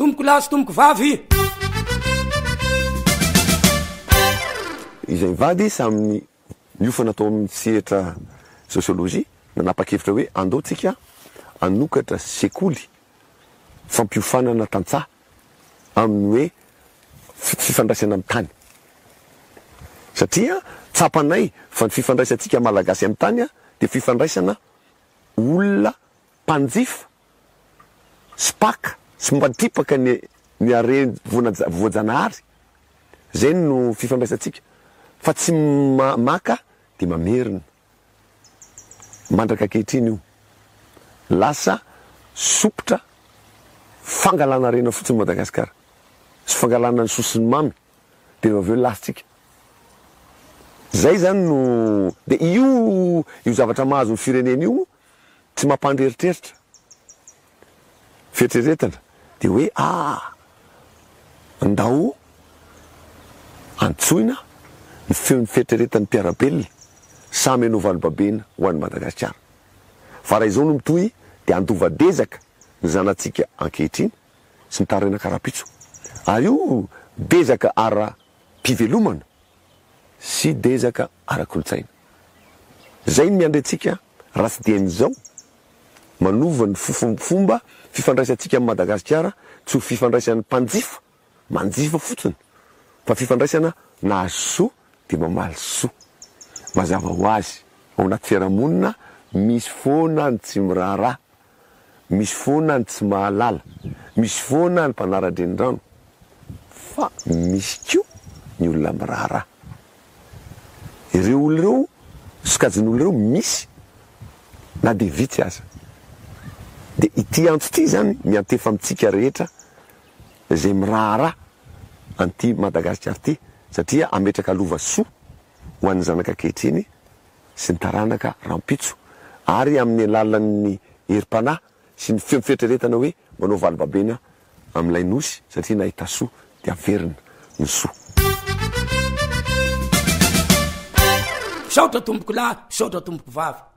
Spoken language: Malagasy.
tomboko lahy sy tomboko vavy. Izay vady saminy miofana atao amin'ny sehatra sosiolojia nanapa-kevitra hoe andao tsika anokatra sekoly fampiofanana tantsaha amin'ny hoe fifandraisana amin'ny tany. Satria tsapanay fa ny fifandraisantsika malagasy amin'ny tany dia fifandraisana olona mpanjifa spaka sy mbatipaka ny are voajanahary. Zay no fifandraisantsika fa tsy maka dia mamerina mandraka ankehitriny io lasa sopotra fangalana rena fotsiny Madagasikara sy fangalana ny sosiny mamy dia avy eo lasitsika. Zay zany no dia io zavatra mahazo ny firenena io tsy mampandreritreritra fieritreretana dia hoe andao antsoina ny fieritreretan'ny mpiarabelona samy anao valobabena ho an'ny Madagasikara. Fa raha izao no mitohy dia andovadezaka ny zanatsika ankehitriny sy mitarina karapitso. Ary io dezaka ara-pivelomana sy dezaka ara-kolotsaina. Zay ny miandrentsika raha tsy dian'izao manova ny fomba fifandraisantsika amin'ny Madagasikara tsy ho fifandraisan'ny mpanjifa manjifa fotsiny fa fifandraisana nahazo dia mamaly soa. Mazava ho azy ao anaty fiarahamonina misy foana ny tsy miraharaha, misy foana ny tsy mahalala, misy foana ny mpanara-drenirano, fa misy koa ny olona miraharaha. Ireo olona ireo sokajin'olona ireo misy na dia vitsy aza. Dia ity antso ity zany miantefa amintsika rehetra izay miraharaha an'ity Madagasikara ity satria ametraka lova soa ho an'ny zanaka ankehitriny sy ny taranaka rampitso ary amin'ny alalan'ny herim-panahy sy ny fieritreretana hoe manao valobabena amin'ilay nosy satria nahita soa dia averina ny soa. Saotra tomboko lahy, saotra tomboko vavy.